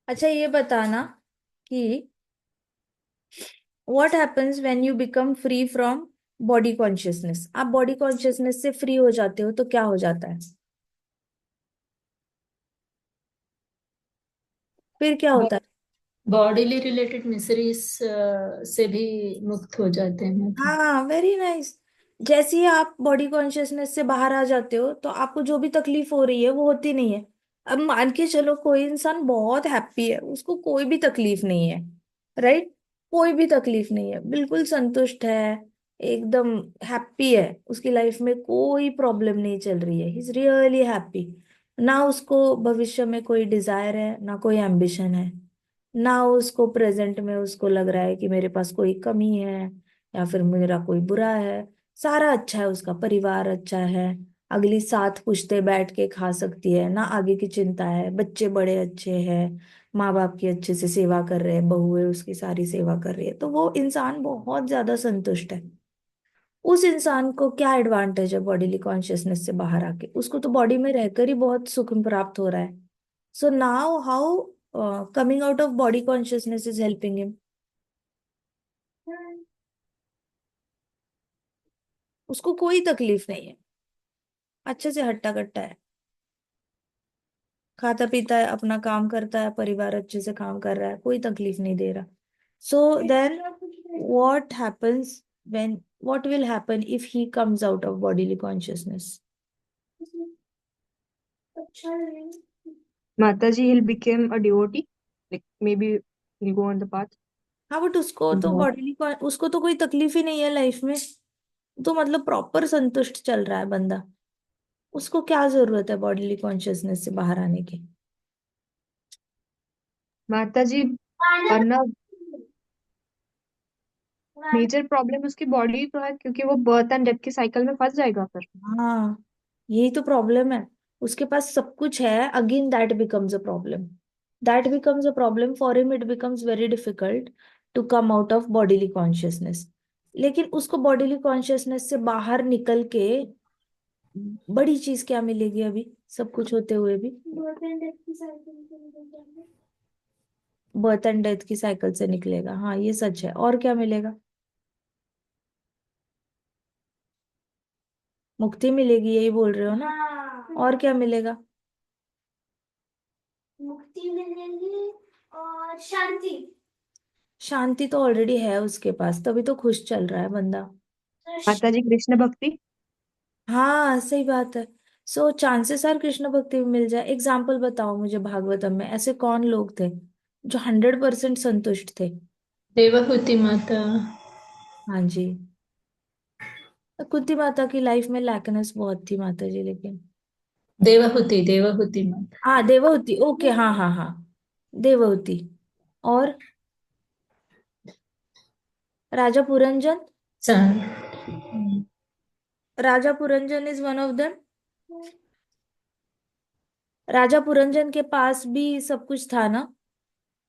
अच्छा ये बताना कि what happens when you become free from body consciousness. आप बॉडी कॉन्शियसनेस से फ्री हो जाते हो तो क्या हो जाता है? फिर क्या होता है? बॉडीली रिलेटेड मिसरीज से भी मुक्त हो जाते हैं मतलब। हाँ, वेरी नाइस। जैसे ही आप बॉडी कॉन्शियसनेस से बाहर आ जाते हो तो आपको जो भी तकलीफ हो रही है वो होती नहीं है। अब मान के चलो कोई इंसान बहुत हैप्पी है, उसको कोई भी तकलीफ नहीं है, राइट? कोई भी तकलीफ नहीं है, बिल्कुल संतुष्ट है, एकदम हैप्पी है, उसकी लाइफ में कोई प्रॉब्लम नहीं चल रही है, ही इज रियली हैप्पी। ना उसको भविष्य में कोई डिजायर है, ना कोई एम्बिशन है, ना उसको प्रेजेंट में उसको लग रहा है कि मेरे पास कोई कमी है या फिर मेरा कोई बुरा है। सारा अच्छा है, उसका परिवार अच्छा है, अगली 7 पुश्ते बैठ के खा सकती है, ना आगे की चिंता है, बच्चे बड़े अच्छे हैं, माँ बाप की अच्छे से सेवा कर रहे हैं, बहुएं उसकी सारी सेवा कर रही है, तो वो इंसान बहुत ज्यादा संतुष्ट है। उस इंसान को क्या एडवांटेज है बॉडीली कॉन्शियसनेस से बाहर आके? उसको तो बॉडी में रहकर ही बहुत सुख प्राप्त हो रहा है। So now how coming out of body consciousness is helping him? उसको कोई तकलीफ नहीं है, अच्छे से हट्टा कट्टा है, खाता पीता है, अपना काम करता है, परिवार अच्छे से काम कर रहा है, कोई तकलीफ नहीं दे रहा। So then what happens when, what will happen if he comes out of bodily consciousness? Mataji, he'll become a devotee. Like maybe he'll go on the path. हाँ, बट उसको तो God. बॉडीली, उसको तो कोई तकलीफ ही नहीं है लाइफ में, तो मतलब प्रॉपर संतुष्ट चल रहा है बंदा। उसको क्या जरूरत है बॉडीली कॉन्शियसनेस से बाहर आने की? माताजी, वरना मेजर प्रॉब्लम उसकी बॉडी तो है, क्योंकि वो बर्थ एंड डेथ के साइकिल में फंस जाएगा फिर। हाँ, यही तो प्रॉब्लम है। उसके पास सब कुछ है, again that becomes a problem. That becomes a problem for him, it becomes very difficult to come out of bodily consciousness. लेकिन उसको बॉडीली कॉन्शियसनेस से बाहर निकल के बड़ी चीज क्या मिलेगी अभी, सब कुछ होते हुए भी? बर्थ एंड डेथ की साइकिल से निकलेगा, हाँ ये सच है। और क्या मिलेगा? मुक्ति मिलेगी, यही बोल रहे हो ना? और क्या मिलेगा? मुक्ति मिलेगी और शांति। शांति तो ऑलरेडी है उसके पास, तभी तो खुश चल रहा है बंदा। माताजी, कृष्ण भक्ति। हाँ सही बात है। सो चांसेस आर कृष्ण भक्ति भी मिल जाए। एग्जाम्पल बताओ मुझे, भागवतम में ऐसे कौन लोग थे जो 100% संतुष्ट थे? देवहूति माता। हाँ जी। कुंती माता की लाइफ में लैकनेस बहुत थी माता जी, लेकिन देवहूति देवहूति माता। हाँ देवहूति, ओके, हाँ हाँ हाँ, देवहूति। और राजा पुरंजन? सन। हम्म। राजा Puranjan is one of them. राजा पुरंजन के पास भी सब कुछ था ना,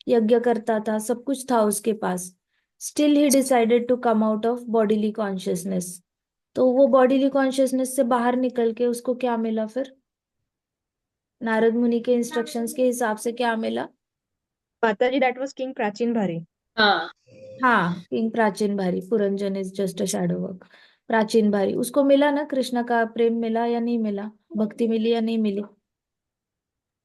यज्ञ करता था, सब कुछ था उसके पास। Still he decided to come out of bodily consciousness. तो वो बॉडीली कॉन्शियसनेस से बाहर निकल के उसको क्या मिला फिर? नारद मुनि के इंस्ट्रक्शंस के हिसाब से क्या मिला? माताजी, दैट वाज किंग प्राचीन भारी। हाँ। हाँ, किंग प्राचीन भारी, Puranjan is just a shadow work. प्राचीन भारी उसको मिला ना, कृष्ण का प्रेम मिला या नहीं मिला, भक्ति मिली या नहीं मिली?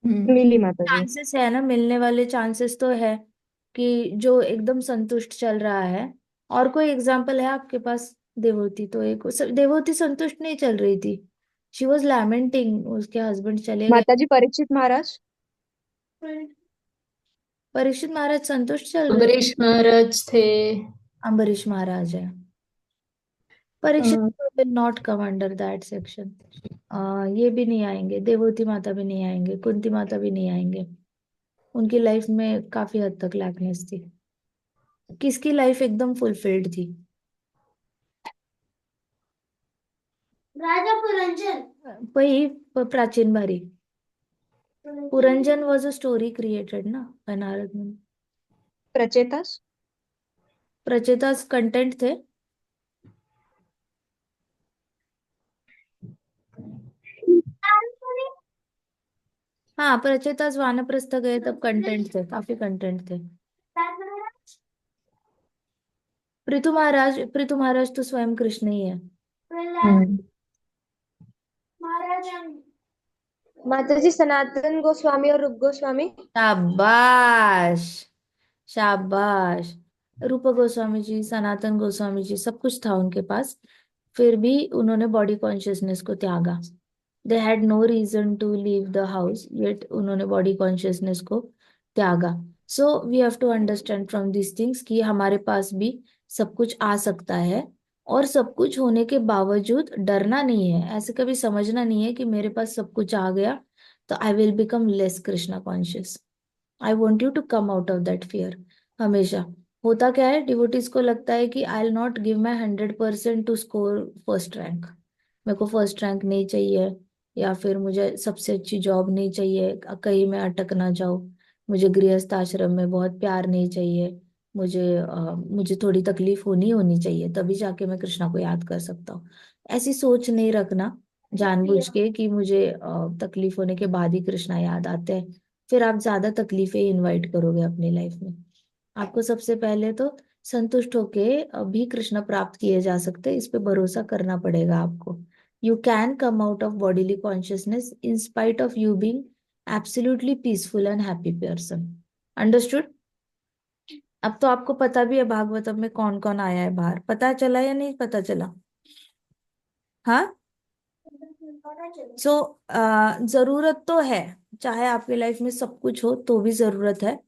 हम्म। मिली माताजी। चांसेस है ना, मिलने वाले चांसेस तो है कि जो एकदम संतुष्ट चल रहा है। और कोई एग्जाम्पल है आपके पास? देवहूति तो एक, देवहूति संतुष्ट नहीं चल रही थी, शी वॉज लैमेंटिंग, उसके हस्बैंड चले गए। माताजी, परीक्षित महाराज। परीक्षित महाराज संतुष्ट चल रहे? अम्बरीश महाराज थे। अम्बरीश महाराज है। Uh, Parikshit will not come under that section. ये भी नहीं आएंगे, देवहूति माता भी नहीं आएंगे, कुंती माता भी नहीं आएंगे। उनकी लाइफ में काफी हद तक लैकनेस थी। किसकी लाइफ एकदम फुलफिल्ड थी? राजा पुरंजन। वही प्राचीन बारी। Puranjan was a story created ना by नारद मुनि। प्रचेतास। प्रचेतास कंटेंट थे। हाँ, पर अच्युतास वानप्रस्थ गए तब कंटेंट थे, काफी कंटेंट थे। पृथु महाराज तो स्वयं कृष्ण ही है। हम्म। माता जी सनातन गोस्वामी और रूप गोस्वामी। शाबाश, शाबाश। रूप गोस्वामी जी, सनातन गोस्वामी जी, सब कुछ था उनके पास, फिर भी उन्होंने बॉडी कॉन्शियसनेस को त्यागा। They had no reason to leave the house, yet उन्होंने बॉडी कॉन्शियसनेस को त्यागा। So we have to understand from this things कि हमारे पास भी सब कुछ आ सकता है, और सब कुछ होने के बावजूद डरना नहीं है। ऐसे कभी समझना नहीं है कि मेरे पास सब कुछ आ गया तो I will become less Krishna conscious. I want you to come out of that fear. हमेशा होता क्या है, डिवोटीज को लगता है कि I will not give my 100% to score first rank. मेरे को फर्स्ट रैंक नहीं चाहिए, या फिर मुझे सबसे अच्छी जॉब नहीं चाहिए, कहीं मैं अटक ना जाऊं। मुझे गृहस्थ आश्रम में बहुत प्यार नहीं चाहिए। मुझे थोड़ी तकलीफ होनी होनी चाहिए, तभी जाके मैं कृष्णा को याद कर सकता हूँ। ऐसी सोच नहीं रखना जानबूझ के कि मुझे तकलीफ होने के बाद ही कृष्णा याद आते हैं। फिर आप ज्यादा तकलीफें इनवाइट करोगे अपनी लाइफ में। आपको सबसे पहले तो संतुष्ट होके अभी कृष्ण प्राप्त किए जा सकते हैं, इस पे भरोसा करना पड़ेगा आपको। You can come out of bodily consciousness in spite of you being absolutely peaceful and happy person. Understood? अब तो आपको पता भी है भागवतम में कौन कौन आया है बाहर, पता चला या नहीं पता चला? हाँ। सो जरूरत तो है, चाहे आपकी लाइफ में सब कुछ हो तो भी जरूरत है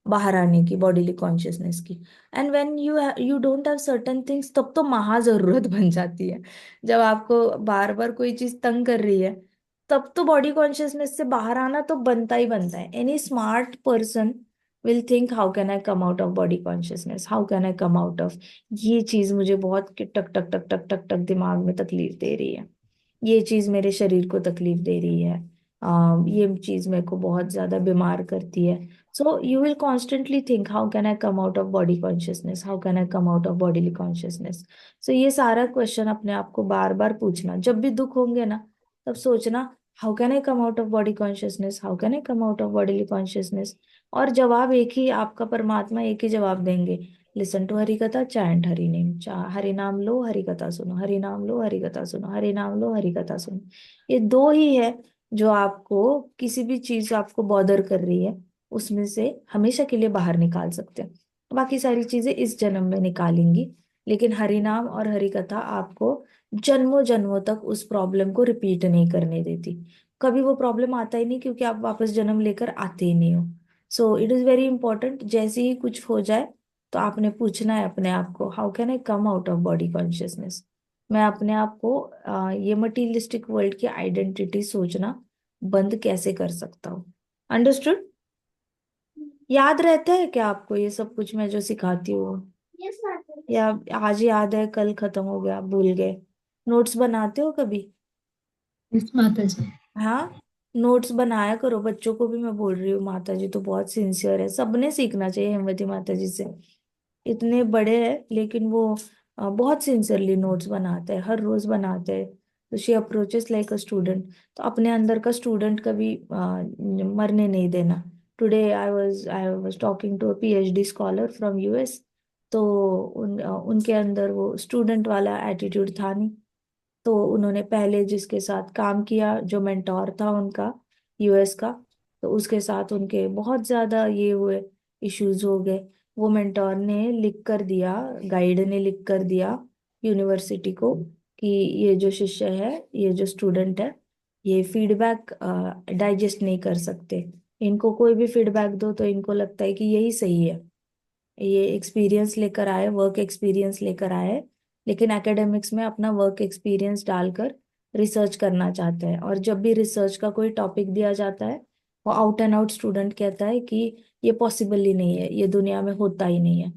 बाहर आने की, बॉडीली कॉन्शियसनेस की। And when you don't have certain things, तब तो महा जरूरत बन जाती है। जब आपको बार बार कोई चीज तंग कर रही है, तब तो बॉडी कॉन्शियसनेस से बाहर आना तो बनता ही बनता है। Any smart person will think how can I come out of body consciousness, how can I come out of ये चीज मुझे बहुत टक टक टक टक टक टक दिमाग में तकलीफ दे रही है, ये चीज मेरे शरीर को तकलीफ दे रही है, ये चीज मेरे को बहुत ज्यादा बीमार करती है। So you will constantly think how can I come out of body consciousness, how can I come out of bodily consciousness. So ये सारा क्वेश्चन अपने आप को बार बार पूछना, जब भी दुख होंगे ना, तब सोचना how can I come out of body consciousness, how can I come out of bodily consciousness. और जवाब एक ही, आपका परमात्मा एक ही जवाब देंगे। लिसन टू हरि कथा, चैंट हरि नेम, हरि नाम लो हरि कथा सुनो, हरि नाम लो हरि कथा सुनो, हरि नाम लो हरि कथा सुनो। ये दो ही है जो आपको, किसी भी चीज आपको बॉदर कर रही है उसमें से हमेशा के लिए बाहर निकाल सकते हैं। बाकी सारी चीजें इस जन्म में निकालेंगी, लेकिन हरि नाम और हरि कथा आपको जन्मों जन्मों तक उस प्रॉब्लम को रिपीट नहीं करने देती। कभी वो प्रॉब्लम आता ही नहीं, क्योंकि आप वापस जन्म लेकर आते ही नहीं हो। So it is very important, जैसे ही कुछ हो जाए तो आपने पूछना है अपने आप को how can I come out of body consciousness. मैं अपने आप को ये मटीरियलिस्टिक वर्ल्ड की आइडेंटिटी सोचना बंद कैसे कर सकता हूँ। अंडरस्टूड? याद रहता है क्या आपको ये सब कुछ मैं जो सिखाती हूँ? या आज याद है कल खत्म हो गया, भूल गए? नोट्स बनाते हो कभी? इस माता जी। हाँ, नोट्स बनाया करो। बच्चों को भी मैं बोल रही हूँ, माता जी तो बहुत सिंसियर है, सबने सीखना चाहिए हेमवती माता जी से। इतने बड़े हैं लेकिन वो बहुत सिंसियरली नोट्स बनाते हैं, हर रोज बनाते हैं। तो she approaches like a student. तो अपने अंदर का स्टूडेंट कभी मरने नहीं देना। Today I was talking to a PhD scholar from US. तो उनके अंदर वो स्टूडेंट वाला एटीट्यूड था नहीं। तो उन्होंने पहले जिसके साथ काम किया, जो मेंटोर था उनका यूएस का, तो उसके साथ उनके बहुत ज्यादा ये हुए, इश्यूज हो गए। वो मेंटोर ने लिख कर दिया, गाइड ने लिख कर दिया यूनिवर्सिटी को कि ये जो शिष्य है, ये जो स्टूडेंट है, ये फीडबैक डाइजेस्ट नहीं कर सकते। इनको कोई भी फीडबैक दो तो इनको लगता है कि यही सही है। ये एक्सपीरियंस लेकर आए, वर्क एक्सपीरियंस लेकर आए, लेकिन एकेडमिक्स में अपना वर्क एक्सपीरियंस डालकर रिसर्च करना चाहते हैं। और जब भी रिसर्च का कोई टॉपिक दिया जाता है, वो आउट एंड आउट स्टूडेंट कहता है कि ये पॉसिबल ही नहीं है, ये दुनिया में होता ही नहीं है।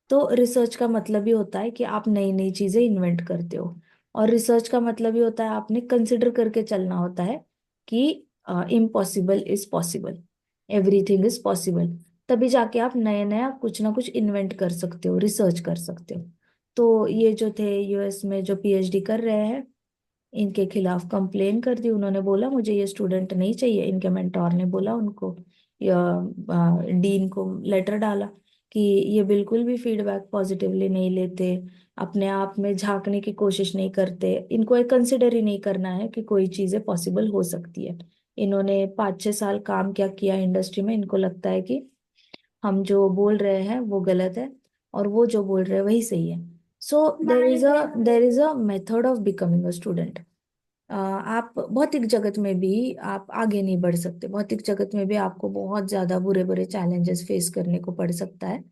तो रिसर्च का मतलब ही होता है कि आप नई नई चीजें इन्वेंट करते हो। और रिसर्च का मतलब ही होता है आपने कंसिडर करके चलना होता है कि impossible is possible, everything is possible. तभी जाके आप नया नया कुछ ना कुछ इन्वेंट कर सकते हो, रिसर्च कर सकते हो। तो ये जो थे यूएस में जो पीएचडी कर रहे हैं, इनके खिलाफ कंप्लेन कर दी। उन्होंने बोला मुझे ये स्टूडेंट नहीं चाहिए। इनके मेंटोर ने बोला उनको, या डीन को लेटर डाला कि ये बिल्कुल भी फीडबैक पॉजिटिवली नहीं लेते, अपने आप में झांकने की कोशिश नहीं करते, इनको एक कंसिडर ही नहीं करना है कि कोई चीजें पॉसिबल हो सकती है। इन्होंने 5-6 साल काम क्या किया इंडस्ट्री में, इनको लगता है कि हम जो बोल रहे हैं वो गलत है और वो जो बोल रहे हैं वही सही है। So there is a method of becoming a student. आप भौतिक जगत में भी आप आगे नहीं बढ़ सकते। भौतिक जगत में भी आपको बहुत ज्यादा बुरे बुरे चैलेंजेस फेस करने को पड़ सकता है,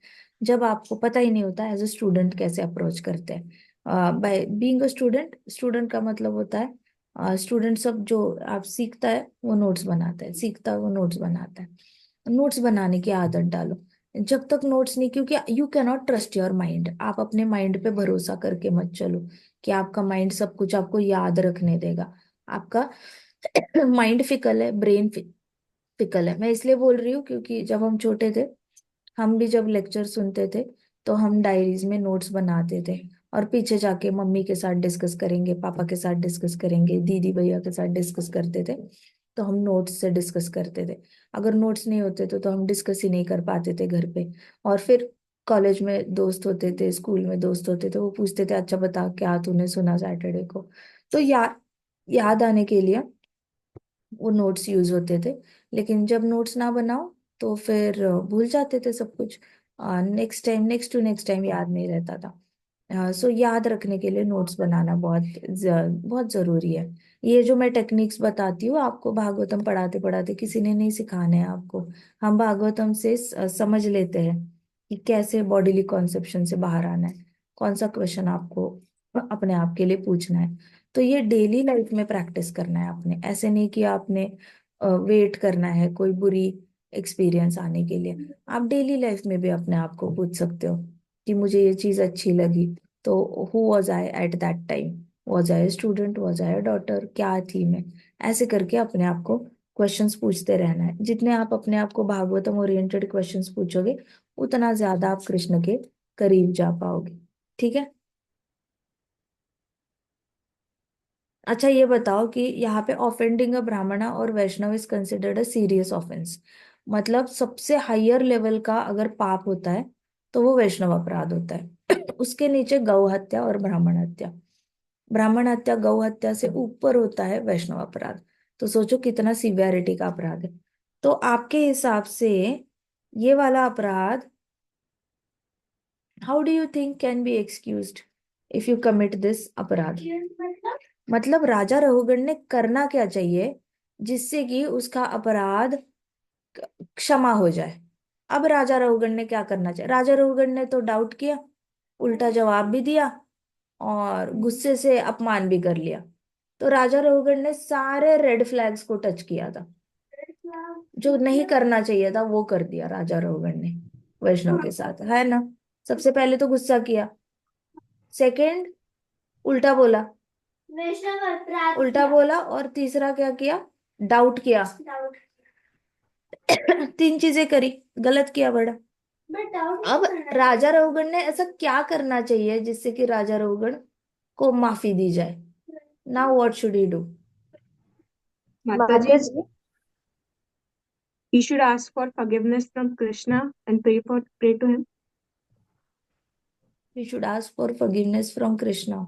जब आपको पता ही नहीं होता एज अ स्टूडेंट कैसे अप्रोच करते हैं। By being a student, student का मतलब होता है स्टूडेंट सब जो आप सीखता है वो नोट्स बनाता है, सीखता है वो नोट्स बनाता है। नोट्स बनाने की आदत डालो। जब तक नोट्स नहीं, क्योंकि you can not trust your mind. आप अपने माइंड पे भरोसा करके मत चलो कि आपका माइंड सब कुछ आपको याद रखने देगा। आपका माइंड फिकल है, ब्रेन फिकल है। मैं इसलिए बोल रही हूँ क्योंकि जब हम छोटे थे, हम भी जब लेक्चर सुनते थे तो हम डायरीज में नोट्स बनाते थे, और पीछे जाके मम्मी के साथ डिस्कस करेंगे, पापा के साथ डिस्कस करेंगे, दीदी भैया के साथ डिस्कस करते थे। तो हम नोट्स से डिस्कस करते थे। अगर नोट्स नहीं होते तो हम डिस्कस ही नहीं कर पाते थे घर पे। और फिर कॉलेज में दोस्त होते थे, स्कूल में दोस्त होते थे, वो पूछते थे अच्छा बता क्या तूने सुना सैटरडे को। तो याद आने के लिए वो नोट्स यूज होते थे। लेकिन जब नोट्स ना बनाओ तो फिर भूल जाते थे सब कुछ। नेक्स्ट टाइम याद नहीं रहता था। सो याद रखने के लिए नोट्स बनाना बहुत जरूरी है। ये जो मैं टेक्निक्स बताती हूँ आपको, भागवतम पढ़ाते पढ़ाते किसी ने नहीं सिखाने हैं आपको। हम भागवतम से समझ लेते हैं कि कैसे बॉडीली कॉन्सेप्शन से बाहर आना है, कौन सा क्वेश्चन आपको अपने आप के लिए पूछना है। तो ये डेली लाइफ में प्रैक्टिस करना है आपने। ऐसे नहीं कि आपने वेट करना है कोई बुरी एक्सपीरियंस आने के लिए। आप डेली लाइफ में भी अपने आप को पूछ सकते हो कि मुझे ये चीज अच्छी लगी, तो who was I at that time, was I student, was I daughter, क्या थी मैं। ऐसे करके अपने आप को क्वेश्चंस पूछते रहना है। जितने आप अपने आप को भागवतम ओरिएंटेड क्वेश्चंस पूछोगे, उतना ज्यादा आप कृष्ण के करीब जा पाओगे। ठीक है। अच्छा ये बताओ कि यहाँ पे ऑफेंडिंग अ ब्राह्मणा और Vaishnava is considered a serious offence. मतलब सबसे हायर लेवल का अगर पाप होता है तो वो वैष्णव अपराध होता है। उसके नीचे गौ हत्या और ब्राह्मण हत्या। ब्राह्मण हत्या गौ हत्या से ऊपर होता है वैष्णव अपराध। तो सोचो कितना सीवियरिटी का अपराध है। तो आपके हिसाब से ये वाला अपराध, how do you think can be excused if you commit this अपराध? मतलब राजा रघुगण ने करना क्या चाहिए जिससे कि उसका अपराध क्षमा हो जाए? अब राजा रघुगण ने क्या करना चाहिए? राजा रघुगण ने तो डाउट किया, उल्टा जवाब भी दिया, और गुस्से से अपमान भी कर लिया। तो राजा रघुगण ने सारे रेड फ्लैग्स को टच किया था। जो नहीं करना चाहिए था वो कर दिया राजा रघुगण ने वैष्णव के साथ, है ना? सबसे पहले तो गुस्सा किया, सेकंड उल्टा बोला, उल्टा बोला, और तीसरा क्या किया? डाउट किया। तीन चीजें करी, गलत किया बड़ा। अब राजा रघुगण ने ऐसा क्या करना चाहिए जिससे कि राजा रघुगण को माफी दी जाए? Now what should he do? माता जी, he should ask for forgiveness from Krishna and pray to him. He should ask for forgiveness from Krishna.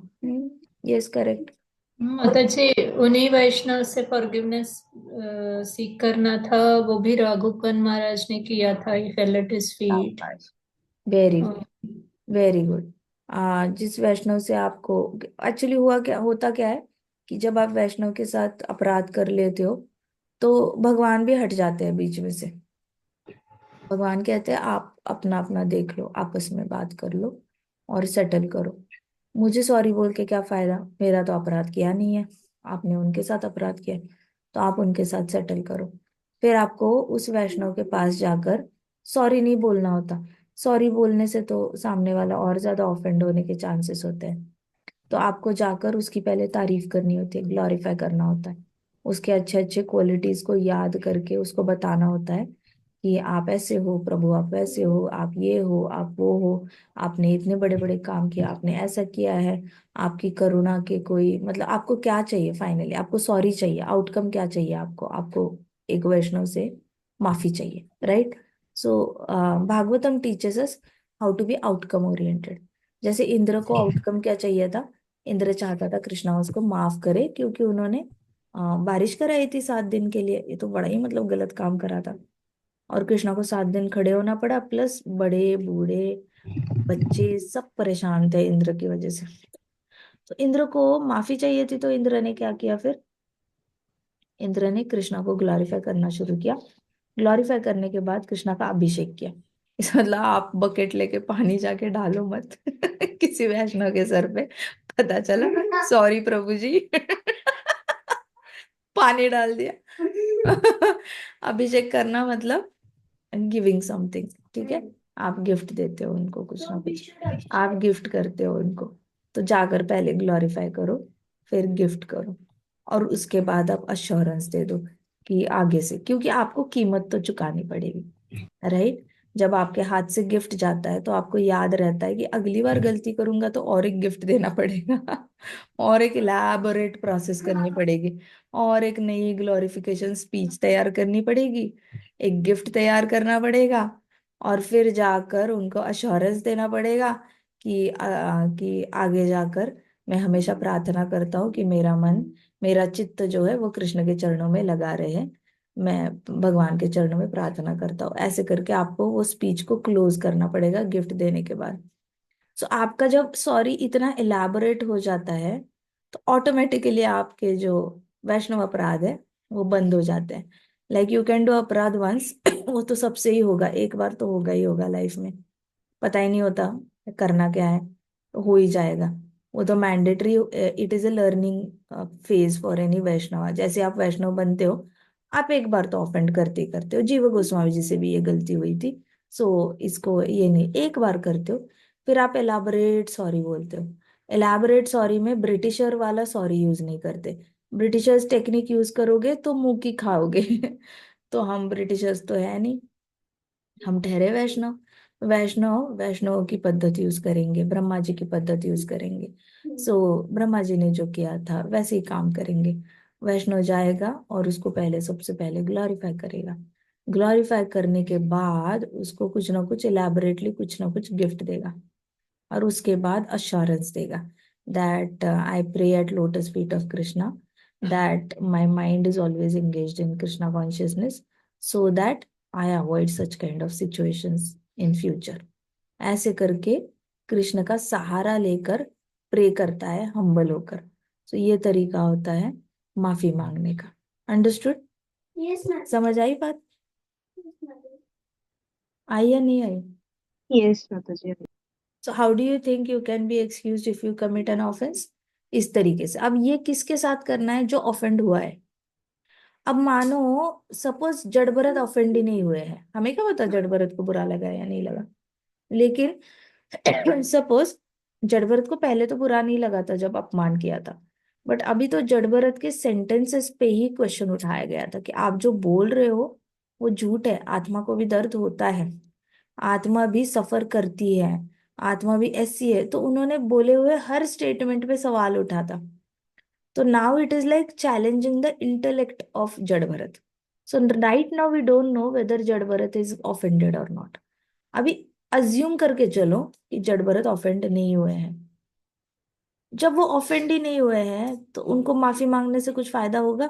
Yes, correct. माता जी, उन्हीं वैष्णव से फॉरगिवनेस सीख करना था। वो भी रघुकुंद महाराज ने किया था, he fell at his feet. Very good, very good. जिस वैष्णव से आपको एक्चुअली हुआ क्या, होता क्या है कि जब आप वैष्णव के साथ अपराध कर लेते हो तो भगवान भी हट जाते हैं बीच में से। भगवान कहते हैं आप अपना अपना देख लो, आपस में बात कर लो और सेटल करो। मुझे सॉरी बोल के क्या फायदा, मेरा तो अपराध किया नहीं है, आपने उनके साथ अपराध किया है, तो आप उनके साथ सेटल करो। फिर आपको उस वैष्णव के पास जाकर सॉरी नहीं बोलना होता। सॉरी बोलने से तो सामने वाला और ज्यादा ऑफेंड होने के चांसेस होते हैं। तो आपको जाकर उसकी पहले तारीफ करनी होती है, ग्लोरीफाई करना होता है, उसके अच्छे अच्छे क्वालिटीज को याद करके उसको बताना होता है कि आप ऐसे हो प्रभु, आप वैसे हो, आप ये हो, आप वो हो, आपने इतने बड़े बड़े काम किए, आपने ऐसा किया है, आपकी करुणा के कोई मतलब आपको क्या चाहिए फाइनली, आपको सॉरी चाहिए, आउटकम क्या चाहिए आपको, आपको एक वैष्णव से माफी चाहिए, right? So Bhagavatam teachers us how to be outcome oriented. जैसे इंद्र को आउटकम क्या चाहिए था? इंद्र चाहता था कृष्णा उसको माफ करे क्योंकि उन्होंने बारिश कराई थी 7 दिन के लिए। ये तो बड़ा ही मतलब गलत काम करा था, और कृष्णा को 7 दिन खड़े होना पड़ा, प्लस बड़े बूढ़े बच्चे सब परेशान थे इंद्र की वजह से। तो इंद्र को माफी चाहिए थी, तो इंद्र ने क्या किया फिर? इंद्र ने कृष्णा को ग्लोरीफाई करना शुरू किया। ग्लोरीफाई करने के बाद कृष्णा का अभिषेक किया। इस मतलब आप बकेट लेके पानी जाके डालो मत किसी वैष्णव के सर पे, पता चला सॉरी प्रभु जी पानी डाल दिया अभिषेक करना मतलब गिविंग समथिंग, ठीक है? आप गिफ्ट देते हो उनको कुछ ना कुछ, आप गिफ्ट करते हो उनको। तो जाकर पहले ग्लोरीफाई करो, फिर गिफ्ट करो, और उसके बाद आप अश्योरेंस दे दो कि आगे से, क्योंकि आपको कीमत तो चुकानी पड़ेगी, राइट? जब आपके हाथ से गिफ्ट जाता है तो आपको याद रहता है कि अगली बार गलती करूंगा तो और एक गिफ्ट देना पड़ेगा और एक इलैबोरेट प्रोसेस करनी पड़ेगी, और एक नई ग्लोरिफिकेशन स्पीच तैयार करनी पड़ेगी, एक गिफ्ट तैयार करना पड़ेगा, और फिर जाकर उनको अश्योरेंस देना पड़ेगा कि आगे जाकर मैं हमेशा प्रार्थना करता हूँ कि मेरा मन, मेरा चित्त जो है वो कृष्ण के चरणों में लगा रहे, मैं भगवान के चरणों में प्रार्थना करता हूँ। ऐसे करके आपको वो स्पीच को क्लोज करना पड़ेगा गिफ्ट देने के बाद। सो आपका जब सॉरी इतना इलाबोरेट हो जाता है तो ऑटोमेटिकली आपके जो वैष्णव अपराध है वो बंद हो जाते हैं। लाइक यू कैन डू अपराध वंस वो तो सबसे ही होगा, एक बार तो होगा ही होगा लाइफ में, पता ही नहीं होता करना क्या है, तो हो ही जाएगा। वो तो mandatory, it is a learning phase for any Vaishnava. जैसे आप वैष्णव बनते हो, आप एक बार तो ऑफेंड करते ही करते हो, जीव गोस्वामी जी से भी ये गलती हुई थी। सो इसको ये नहीं, एक बार करते हो फिर आप एलाबरेट सॉरी बोलते हो। एलाबरेट सॉरी में ब्रिटिशर वाला सॉरी यूज नहीं करते। ब्रिटिशर्स टेक्निक यूज करोगे तो मुंह की खाओगे तो हम ब्रिटिशर्स तो है नहीं, हम ठहरे वैष्णव। वैष्णव वैष्णव की पद्धति यूज करेंगे, ब्रह्मा जी की पद्धति यूज करेंगे। सो ब्रह्मा जी ने जो किया था वैसे ही काम करेंगे। वैष्णव जाएगा और उसको पहले, सबसे पहले ग्लोरीफाई करेगा। ग्लोरीफाई करने के बाद उसको कुछ ना कुछ इलेबोरेटली कुछ ना कुछ गिफ्ट देगा, और उसके बाद अश्योरेंस देगा that I pray at lotus feet of Krishna, that my mind is always engaged in Krishna consciousness, so that I avoid such kind of situations in future. ऐसे करके कृष्ण का सहारा लेकर प्रे करता है हम्बल होकर। तो ये तरीका होता है माफी मांगने का। अंडरस्टूड? Yes ma'am. समझ आई बात? आई या नहीं आई? यस माता जी। So how do you think you can be excused if you commit an offence? इस तरीके से। अब ये किसके साथ करना है? जो ऑफेंड हुआ है। अब मानो सपोज जड़ भरत ऑफेंड ही नहीं हुए हैं, हमें क्या पता जड़ भरत को बुरा लगा या नहीं लगा, लेकिन सपोज जड़ भरत को पहले तो बुरा नहीं लगा था जब अपमान किया था, बट अभी तो जड़ भरत के सेंटेंसेस पे ही क्वेश्चन उठाया गया था कि आप जो बोल रहे हो वो झूठ है, आत्मा को भी दर्द होता है, आत्मा भी सफर करती है, आत्मा भी ऐसी है। तो उन्होंने बोले हुए हर स्टेटमेंट पे सवाल उठा था। तो now it is like challenging the intellect of Jada Bharat. So right now we don't know whether Jada Bharat is offended और नॉट। अभी अज्यूम करके चलो कि जड़ भरत ऑफेंड नहीं हुए हैं। जब वो ऑफेंड ही नहीं हुए हैं तो उनको माफी मांगने से कुछ फायदा होगा?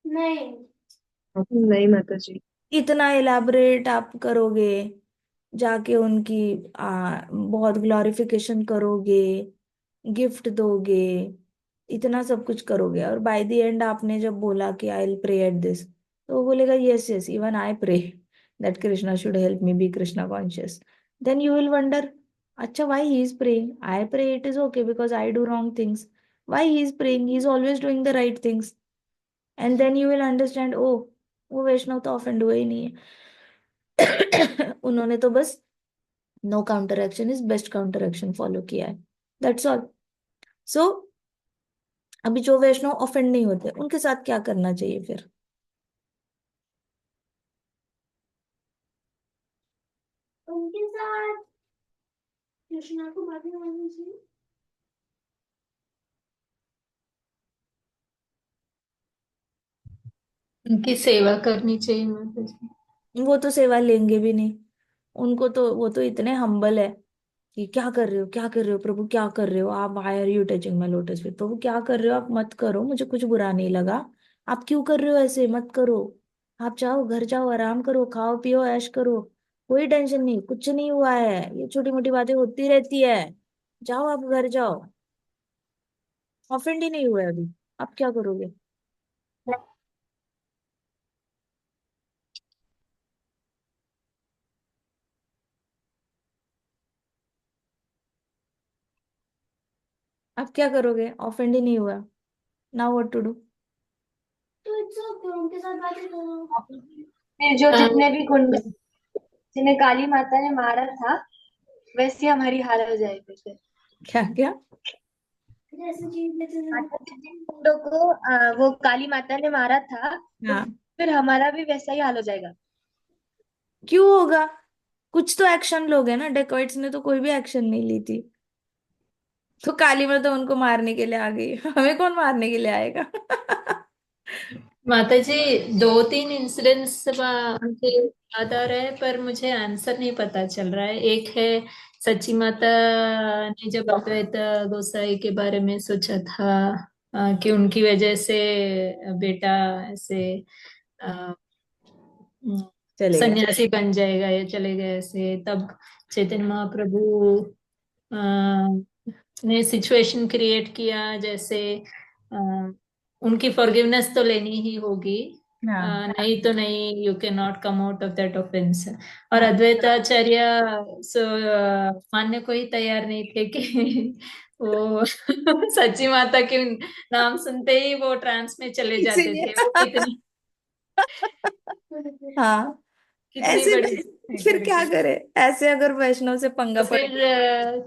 नहीं। नहीं माता जी। इतना इलाबरेट आप करोगे, जाके उनकी बहुत ग्लोरिफिकेशन करोगे, गिफ्ट दोगे, इतना सब कुछ करोगे, और बाय द एंड आपने जब बोला कि I will pray at this, तो वो बोलेगा yes yes even I pray that Krishna should help me be Krishna conscious. Then you will wonder, अच्छा why he is praying, I pray it is okay because I do wrong things, why he is praying, he is always doing the right things. And then you will understand, oh वो वैष्णव तो offend हुए ही नहीं है उन्होंने तो बस no counter action is best counter action follow किया है, दैट्स ऑल। सो अभी जो वैष्णव ऑफेंड नहीं होते उनके साथ क्या करना चाहिए फिर? उनके साथ कृष्णा को माफी मांगनी चाहिए। उनकी सेवा करनी चाहिए माता जी। वो तो सेवा लेंगे भी नहीं। उनको तो वो तो इतने हम्बल है कि क्या कर रहे हो, क्या कर रहे हो प्रभु, क्या कर रहे हो आप, why are you touching my lotus feet, Prabhu क्या कर रहे हो आप, मत करो, मुझे कुछ बुरा नहीं लगा। आप क्यों कर रहे हो ऐसे, मत करो। आप जाओ घर जाओ, आराम करो, खाओ पियो, ऐश करो। कोई टेंशन नहीं, कुछ नहीं हुआ है, ये छोटी मोटी बातें होती रहती है। जाओ आप घर जाओ। ऑफेंड ही नहीं हुआ है अभी, आप क्या करोगे। आप क्या करोगे, ऑफेंड ही नहीं हुआ। Now what to do. तो इट्स ओके, उनके साथ बातें करो। फिर जो हाँ, जितने भी गुंडे जिन्हें काली माता ने मारा था वैसी हमारी हाल हो जाएगी फिर। क्या क्या। जैसे चीज लेते थे। माता जी जिन गुंडों को वो काली माता ने मारा था तो हाँ। फिर हमारा भी वैसा ही हाल हो जाएगा। क्यों होगा, कुछ तो एक्शन लोगे ना, डेकॉइट्स ने तो कोई भी एक्शन नहीं ली थी। तो काली में तो उनको मारने के लिए आ गई, हमें कौन मारने के लिए आएगा। माता जी, दो तीन इंसिडेंट्स मुझे याद आ रहा है पर मुझे आंसर नहीं पता चल रहा है। एक है सच्ची माता ने जब अद्वैत गोसाई के बारे में सोचा था कि उनकी वजह से बेटा ऐसे अ, चले गए। सन्यासी बन जाएगा या चले गए ऐसे, तब चैतन्य महाप्रभु अ, ने सिचुएशन क्रिएट किया जैसे अ, उनकी फॉरगिवनेस तो लेनी ही होगी। हाँ। नहीं तो नहीं, you can not come out of that offence. और हाँ। अद्वैताचार्य मानने को ही तैयार नहीं थे कि वो सच्ची माता के नाम सुनते ही वो ट्रांस में चले जाते इसीलिए। थे। वो कितनी हाँ। कितनी ऐसे बड़ी है फिर क्या करके। करे, ऐसे अगर वैष्णव से पंगा तो पड़ फिर गया।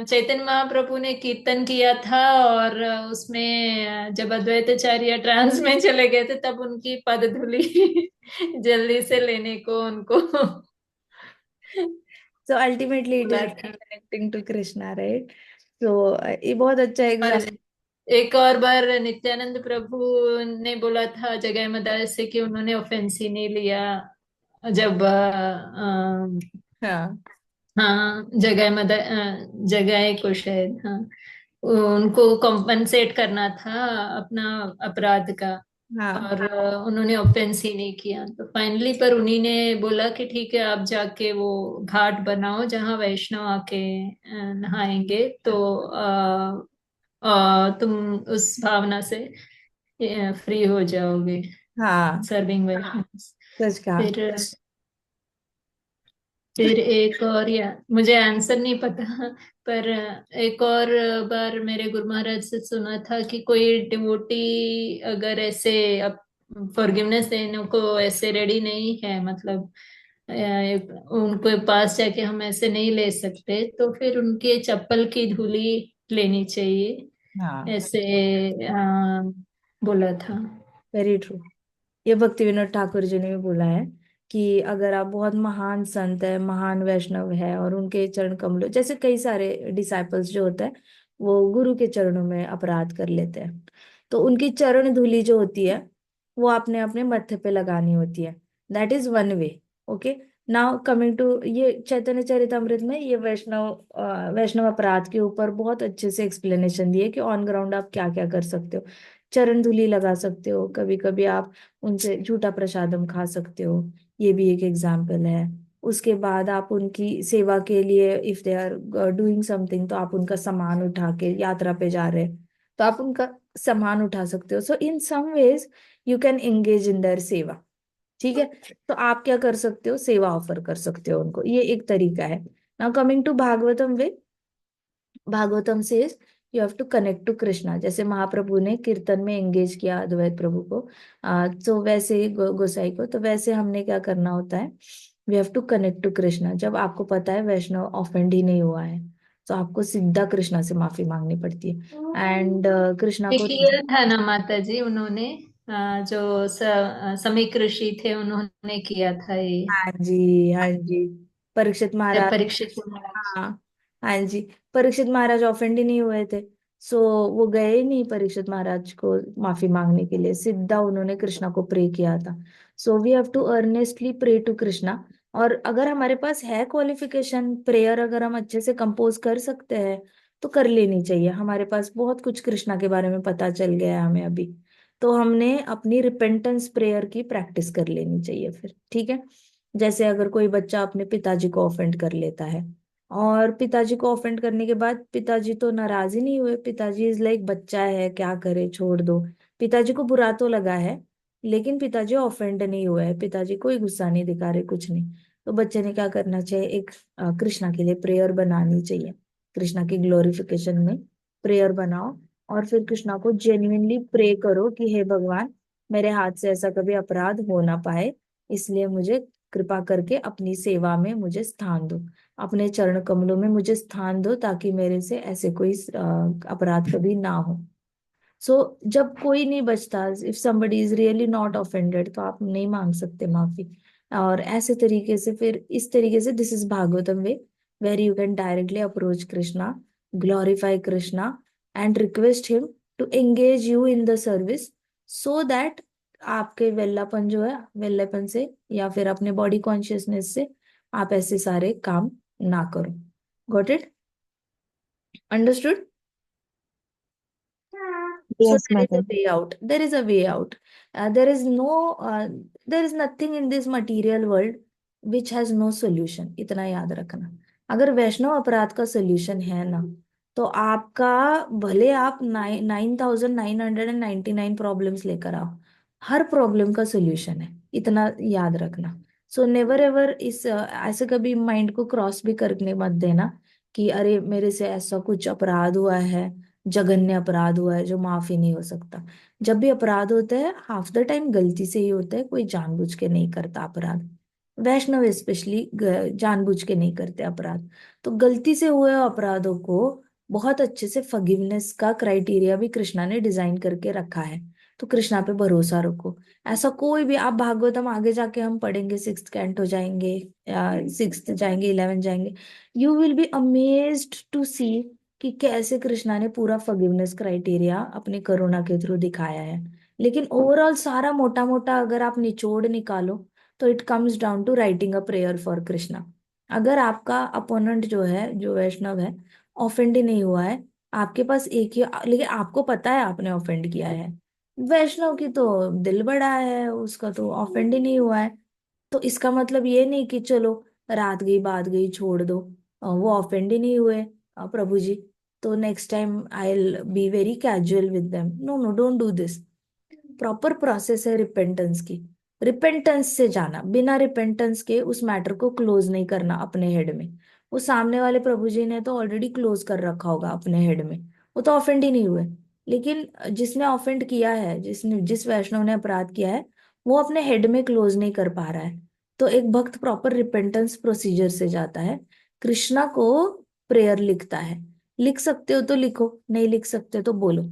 चैतन्य महाप्रभु ने कीर्तन किया था और उसमें जब अद्वैताचार्य ट्रांस में चले गए थे तब उनकी पद धूली जल्दी से लेने को उनको सो अल्टीमेटली इट बोला इज था। Connecting to Krishna, right. तो ये बहुत अच्छा और एग्जाम्पल। एक और बार नित्यानंद प्रभु ने बोला था जगह मदास से कि उन्होंने ऑफेंस ही नहीं लिया जब हाँ। हाँ जगह को शायद, हाँ, उनको कॉम्पनसेट करना था अपना अपराध का। हाँ। और उन्होंने ऑफेंस ही नहीं किया तो फाइनली पर उन्हीं ने बोला कि ठीक है आप जाके वो घाट बनाओ जहाँ वैष्णव आके नहाएंगे तो तुम उस भावना से फ्री हो जाओगे हाँ। सर्विंग वैष्णव। सच कहा। फिर एक और, या मुझे आंसर नहीं पता, पर एक और बार मेरे गुरु महाराज से सुना था कि कोई डिवोटी अगर ऐसे फॉरगिवनेस देने को ऐसे रेडी नहीं है, मतलब उनके पास जाके हम ऐसे नहीं ले सकते तो फिर उनके चप्पल की धूली लेनी चाहिए हाँ। ऐसे बोला था। Very true. ये भक्ति विनोद ठाकुर जी ने भी बोला है कि अगर आप बहुत महान संत है, महान वैष्णव है, और उनके चरण कमलों, जैसे कई सारे डिसाइपल्स जो होते हैं वो गुरु के चरणों में अपराध कर लेते हैं, तो उनकी चरण धूलि जो होती है वो आपने अपने मत्थे पे लगानी होती है। That is one way. Okay. Now coming to ये चैतन्य चरितमृत में ये वैष्णव अपराध के ऊपर बहुत अच्छे से एक्सप्लेनेशन दिए कि ऑन ग्राउंड आप क्या क्या कर सकते हो। चरण धूलि लगा सकते हो, कभी कभी आप उनसे झूठा प्रसादम खा सकते हो, ये भी एक एग्जाम्पल है। उसके बाद आप उनकी सेवा के लिए if they are doing something तो आप उनका सामान उठा के, यात्रा पे जा रहे हैं तो आप उनका सामान उठा सकते हो। So in some ways you can engage in their seva. ठीक है। तो आप क्या कर सकते हो, सेवा ऑफर कर सकते हो उनको, ये एक तरीका है। Now coming to Bhagavatam way. Bhagavatam से you have to connect to Krishna, जैसे महाप्रभु ने कीर्तन में एंगेज किया अद्वैत प्रभु को, तो वैसे ही गोसाई को, तो वैसे हमने क्या करना होता है, we have to connect to Krishna. जब आपको पता है वैष्णव ऑफेंड ही नहीं हुआ है तो आपको सीधा कृष्णा से माफी मांगनी पड़ती है, एंड कृष्णा ये को। किया था ना माता जी उन्होंने, जो समीक ऋषि थे उन्होंने किया था ये। हाँ जी, हाँ जी। परीक्षित महाराज। परीक्षित महाराज। हाँ, हाँ जी। परीक्षित महाराज ऑफेंड ही नहीं हुए थे। सो वो गए ही नहीं परीक्षित महाराज को माफी मांगने के लिए, सीधा उन्होंने कृष्णा को प्रे किया था। So we have to earnestly pray to Krishna. और अगर हमारे पास है क्वालिफिकेशन, प्रेयर अगर हम अच्छे से कंपोज कर सकते हैं तो कर लेनी चाहिए। हमारे पास बहुत कुछ कृष्णा के बारे में पता चल गया है हमें अभी। तो हमने अपनी रिपेंटेंस प्रेयर की प्रैक्टिस कर लेनी चाहिए फिर, ठीक है। जैसे अगर कोई बच्चा अपने पिताजी को ऑफेंड कर लेता है, और पिताजी को ऑफेंड करने के बाद पिताजी तो नाराज ही नहीं हुए, पिताजी इज लाइक बच्चा है, क्या करे, छोड़ दो। पिताजी को बुरा तो लगा है, लेकिन पिताजी ऑफेंड नहीं हुए हैं, पिताजी कोई गुस्सा नहीं दिखा रहे, कुछ नहीं। तो बच्चे ने क्या करना चाहिए, एक कृष्णा के लिए प्रेयर बनानी चाहिए। कृष्णा की ग्लोरिफिकेशन में प्रेयर बनाओ, और फिर कृष्णा को जेन्युइनली प्रे करो कि हे भगवान, मेरे हाथ से ऐसा कभी अपराध हो ना पाए, इसलिए मुझे कृपा करके अपनी सेवा में मुझे स्थान दो, अपने चरण कमलों में मुझे स्थान दो, ताकि मेरे से ऐसे कोई अपराध कभी ना हो। सो जब कोई नहीं बचता, if somebody is really not offended, तो आप नहीं मांग सकते माफी। और ऐसे तरीके से, फिर इस तरीके से, this is Bhagavatam way, where you can directly approach Krishna, glorify Krishna, and request him to engage you in the service, so that आपके वेल्लापन जो है, वेल्लापन से या फिर अपने बॉडी कॉन्शियसनेस से आप ऐसे सारे काम ना करो। Got it? Understood? So Yes, there is a mother. way out. There is a way out. There is no, there is nothing in this material world which has no solution. इतना याद रखना। अगर वैष्णव अपराध का सोल्यूशन है ना, तो आपका, भले आप 9,999 प्रॉब्लम्स लेकर आओ, हर प्रॉब्लम का सोल्यूशन है, इतना याद रखना। सो नेवर एवर इस ऐसे कभी माइंड को क्रॉस भी करने मत देना कि अरे मेरे से ऐसा कुछ अपराध हुआ है, जघन्य अपराध हुआ है जो माफ ही नहीं हो सकता। जब भी अपराध होता है, हाफ द टाइम गलती से ही होता है, कोई जानबूझ के नहीं करता अपराध। वैष्णव स्पेशली जानबूझ के नहीं करते अपराध। तो गलती से हुए अपराधों को बहुत अच्छे से फॉरगिवनेस का क्राइटेरिया भी कृष्णा ने डिजाइन करके रखा है। तो कृष्णा पे भरोसा रखो। ऐसा कोई भी, आप भागवतम आगे जाके हम पढ़ेंगे, 6th कैंट हो जाएंगे, 6th जाएंगे, 11 जाएंगे, you will be amazed to see कि कैसे कृष्णा ने पूरा फॉरगिवनेस क्राइटेरिया अपने करुणा के थ्रू दिखाया है। लेकिन ओवरऑल सारा मोटा मोटा अगर आप निचोड़ निकालो, तो it comes down to writing a prayer for Krishna. अगर आपका अपोनेंट जो है, जो वैष्णव है, ऑफेंड ही नहीं हुआ है, आपके पास एक ही, लेकिन आपको पता है आपने ऑफेंड किया है, वैष्णव की तो दिल बड़ा है, उसका तो ऑफेंड ही नहीं हुआ है, तो इसका मतलब ये नहीं कि चलो रात गई बात गई छोड़ दो, वो ऑफेंड ही नहीं हुए प्रभु जी, तो next time I will be very casual with them. No no, don't do this. Proper process है रिपेंटेंस की। रिपेंटेंस से जाना, बिना रिपेंटेंस के उस मैटर को क्लोज नहीं करना अपने हेड में। वो सामने वाले प्रभु जी ने तो ऑलरेडी क्लोज कर रखा होगा अपने हेड में, वो तो ऑफेंड ही नहीं हुए। लेकिन जिसने ऑफेंड किया है, जिस वैष्णव ने अपराध किया है, वो अपने हेड में क्लोज नहीं कर पा रहा है। तो एक भक्त प्रॉपर रिपेंटेंस प्रोसीजर से जाता है, कृष्णा को प्रेयर लिखता है। लिख सकते हो तो लिखो, नहीं लिख सकते तो बोलो,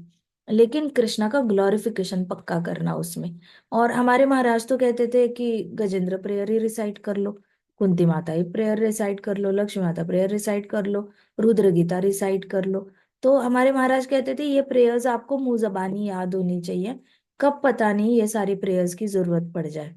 लेकिन कृष्णा का ग्लोरिफिकेशन पक्का करना उसमें। और हमारे महाराज तो कहते थे कि गजेंद्र प्रेयर ही रिसाइट कर लो, कुंती माता ही प्रेयर रिसाइट कर लो, लक्ष्मी माता प्रेयर रिसाइट कर लो, रुद्र गीता रिसाइट कर लो। तो हमारे महाराज कहते थे ये प्रेयर्स आपको मुंह जबानी याद होनी चाहिए, कब पता नहीं ये सारी प्रेयर्स की जरूरत पड़ जाए।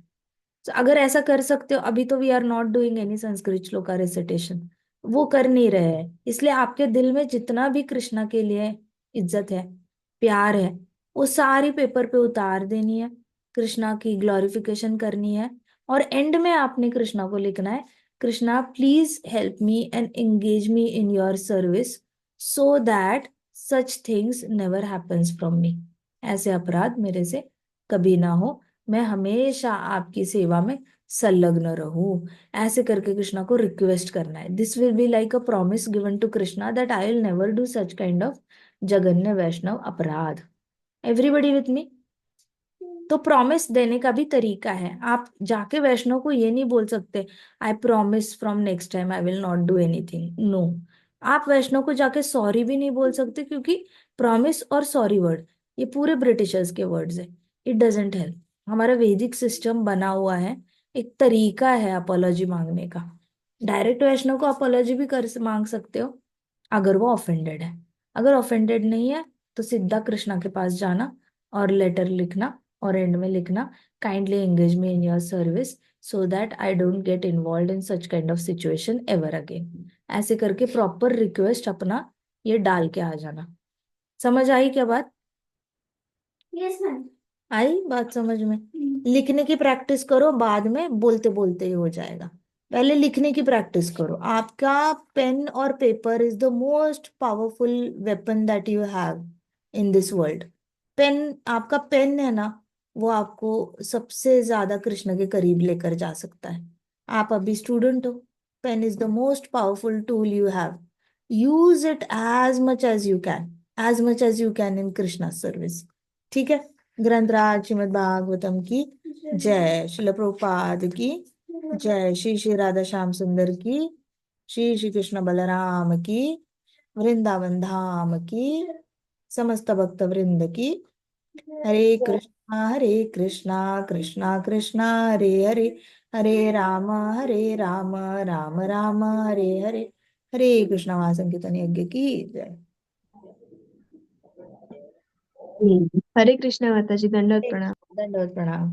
तो अगर ऐसा कर सकते हो, अभी तो we are not doing any Sanskrit shloka recitation, वो कर नहीं रहे हैं, इसलिए आपके दिल में जितना भी कृष्णा के लिए इज्जत है, प्यार है, वो सारी पेपर पे उतार देनी है, कृष्णा की ग्लोरिफिकेशन करनी है। और एंड में आपने कृष्णा को लिखना है, Krishna please help me and engage me in your service, so that such things never happens from me. ऐसे अपराध मेरे से कभी ना हो, मैं हमेशा आपकी सेवा में संलग्न रहूं। ऐसे करके कृष्णा को रिक्वेस्ट करना है। This will be like a promise given to Krishna that I will never do such kind of जघन्य वैष्णव अपराध। Everybody with me? तो प्रॉमिस देने का भी तरीका है। आप जाके वैष्णव को ये नहीं बोल सकते I promise from next time I will not do anything, no. आप वैष्णव को जाके सॉरी भी नहीं बोल सकते, क्योंकि प्रॉमिस और सॉरी वर्ड ये पूरे ब्रिटिशर्स के वर्ड्स है, इट डजेंट हेल्प। हमारा वैदिक सिस्टम बना हुआ है, एक तरीका है अपॉलॉजी मांगने का। डायरेक्ट वैष्णव को अपॉलॉजी भी कर मांग सकते हो अगर वो ऑफेंडेड है। अगर ऑफेंडेड नहीं है तो सीधा कृष्णा के पास जाना और लेटर लिखना और एंड में लिखना, kindly engage me in your service so that I don't get involve in such kind of situation ever again. ऐसे करके प्रॉपर रिक्वेस्ट अपना ये डाल के आ जाना। समझ आई क्या बात? Yes ma'am. आई बात समझ में? लिखने की प्रैक्टिस करो, बाद में बोलते बोलते ही हो जाएगा। पहले लिखने की प्रैक्टिस करो। आपका पेन और paper is the most powerful weapon that you have in this world. Pen, आपका पेन है ना, वो आपको सबसे ज्यादा कृष्ण के करीब लेकर जा सकता है। आप अभी स्टूडेंट हो, pen is the most powerful tool you have. Use it as much as you can, as much as you can in Krishna service. ठीक है? ग्रंथराज श्रीमद् भागवतम की जय, श्रील प्रभुपाद की जय, श्री श्री राधा श्याम सुंदर की, श्री श्री कृष्ण बलराम की, वृंदावन धाम की, समस्त भक्त वृंद की। हरे कृष्णा कृष्णा कृष्णा हरे हरे, हरे राम राम राम हरे हरे। हरे कृष्णा महासंकीर्तन यज्ञ की जय। हरे कृष्णा माता जी, दंडवत प्रणाम। दंडवत प्रणाम।